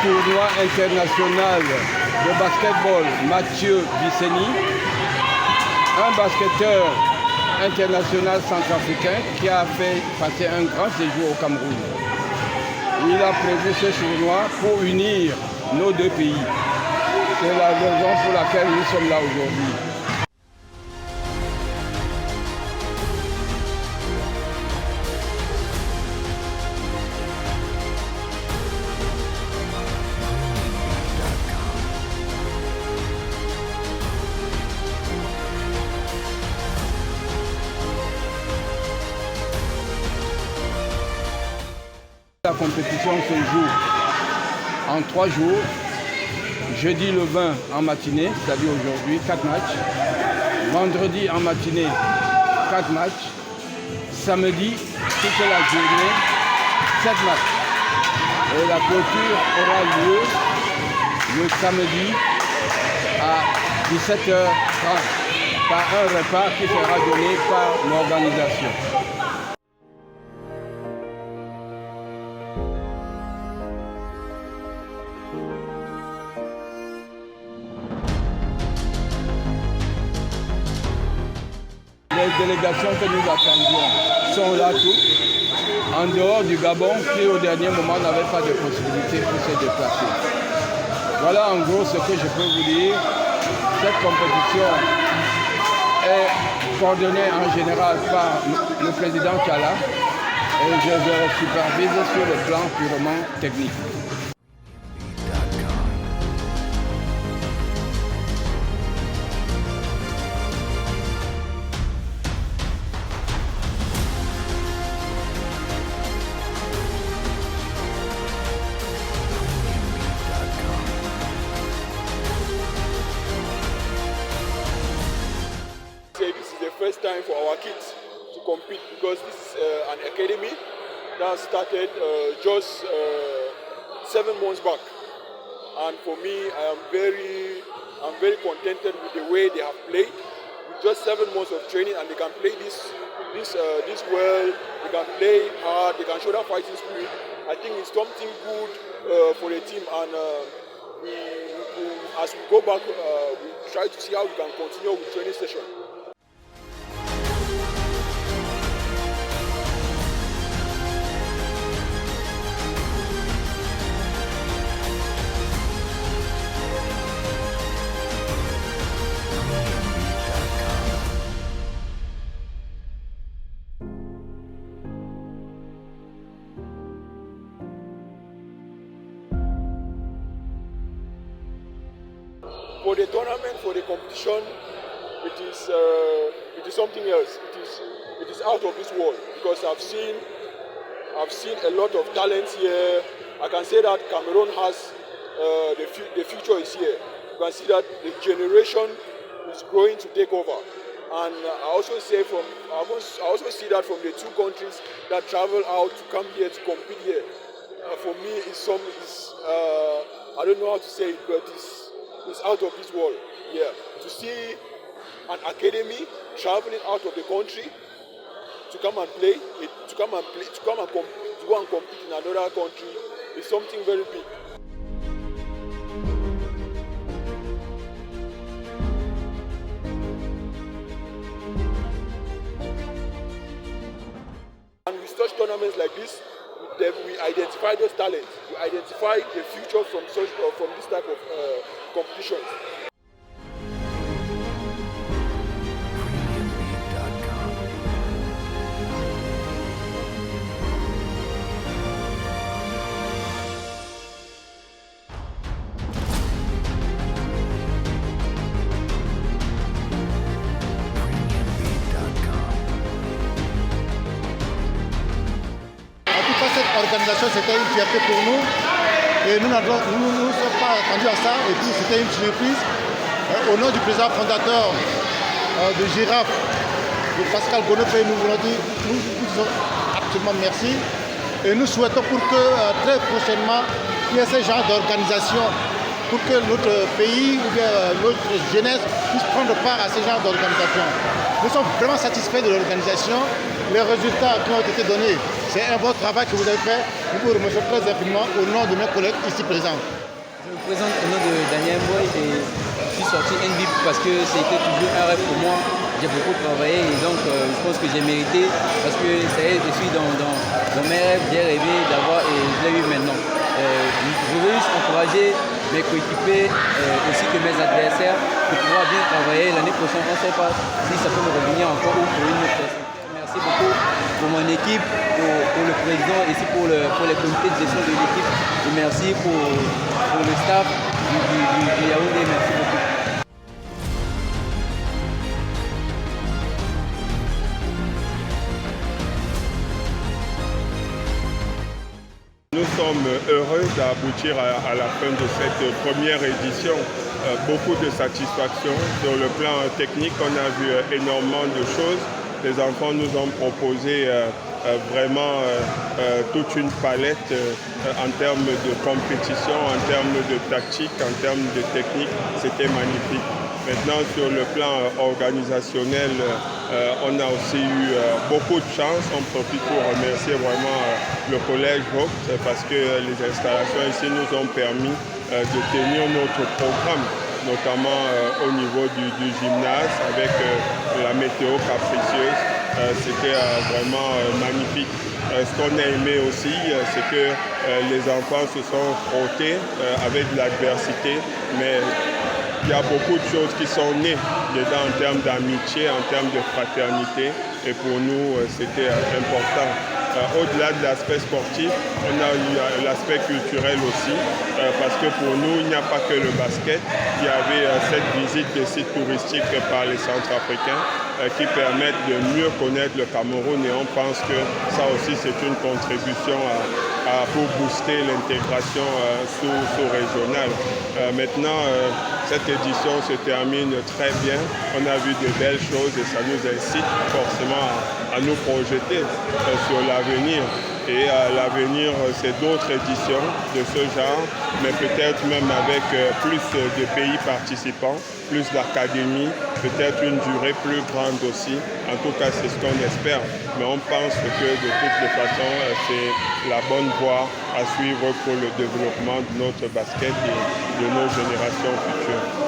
tournoi international de basketball Mathieu Bisseni, un basketteur international centrafricain qui a fait passer un grand séjour au Cameroun. Il a prévu ce tournoi pour unir nos deux pays. C'est la raison pour laquelle nous sommes là aujourd'hui. La compétition se joue en 3 jours. Jeudi le 20 en matinée, c'est-à-dire aujourd'hui, 4 matchs. Vendredi en matinée, 4 matchs. Samedi, toute la journée, 7 matchs. Et la clôture aura lieu le samedi à 17h30 par un repas qui sera donné par l'organisation. Les délégations que nous attendions sont là toutes, en dehors du Gabon qui au dernier moment n'avait pas de possibilité pour se déplacer. Voilà en gros ce que je peux vous dire. Cette compétition est coordonnée en général par le président Tchala et je le supervise sur le plan purement technique. This is the first time for our kids to compete because this is an academy that started just 7 months back, and for me, I'm very contented with the way they have played. With just 7 months of training, and they can play this well. They can play hard. They can show that fighting spirit. I think it's something good for the team, and as we go back, we try to see how we can continue with training session. For the tournament, for the competition, it is something else. It is out of this world because I've seen a lot of talents here. I can say that Cameroon has the future is here. You can see that the generation is growing to take over, and I also see that from the 2 countries that travel out to come here to compete here. For me, I don't know how to say it, but it's out of this world. Yeah, to see an academy traveling out of the country to come and play, to go and compete in another country is something very big. And with such tournaments like this, we identify those talents. We identify the future from this type of competitions. Cette organisation, c'était une fierté pour nous et nous ne sommes pas attendus à ça, et puis c'était une surprise. Au nom du président fondateur de Girafe, de Pascal Gonofé, nous voulons dire nous disons absolument merci et nous souhaitons pour que très prochainement il y ait ce genre d'organisation pour que notre pays ou bien notre jeunesse puisse prendre part à ce genre d'organisation. Nous sommes vraiment satisfaits de l'organisation. Les résultats qui ont été donnés, c'est un bon travail que vous avez fait. Vous vous remerciez très infiniment au nom de mes collègues ici présents. Je me présente au nom de Daniel Mboy et je suis sorti NVIP parce que c'était toujours un rêve pour moi. J'ai beaucoup travaillé et donc je pense que j'ai mérité parce que ça y est, je suis dans mes rêves, j'ai rêvé d'avoir et je l'ai eu maintenant. Je veux juste encourager mes coéquipiers ainsi que mes adversaires de pouvoir bien travailler. L'année prochaine, on ne sait pas si ça peut me revenir encore ou pour une autre personne. Merci beaucoup pour mon équipe, pour le président et pour les comités de gestion de l'équipe. Et merci pour le staff du Yaoundé. Merci beaucoup. Nous sommes heureux d'aboutir à la fin de cette première édition. Beaucoup de satisfaction sur le plan technique. On a vu énormément de choses. Les enfants nous ont proposé vraiment toute une palette en termes de compétition, en termes de tactique, en termes de technique. C'était magnifique. Maintenant, sur le plan organisationnel, on a aussi eu beaucoup de chance. On profite pour remercier vraiment le collège Vogt parce que les installations ici nous ont permis de tenir notre programme, notamment au niveau du gymnase avec la météo capricieuse. C'était vraiment magnifique. Ce qu'on a aimé aussi, c'est que les enfants se sont frottés avec l'adversité, mais il y a beaucoup de choses qui sont nées dedans en termes d'amitié, en termes de fraternité. Et pour nous, c'était important. Au-delà de l'aspect sportif, on a eu l'aspect culturel aussi, parce que pour nous, il n'y a pas que le basket. Il y avait cette visite des sites touristiques par les Centrafricains qui permettent de mieux connaître le Cameroun et on pense que ça aussi c'est une contribution pour booster l'intégration sous-régionale. Maintenant, cette édition se termine très bien. On a vu de belles choses et ça nous incite forcément à nous projeter sur l'avenir. Et l'avenir, c'est d'autres éditions de ce genre, mais peut-être même avec plus de pays participants, plus d'académies, peut-être une durée plus grande aussi. En tout cas, c'est ce qu'on espère. Mais on pense que de toutes les façons, c'est la bonne voie à suivre pour le développement de notre basket et de nos générations futures.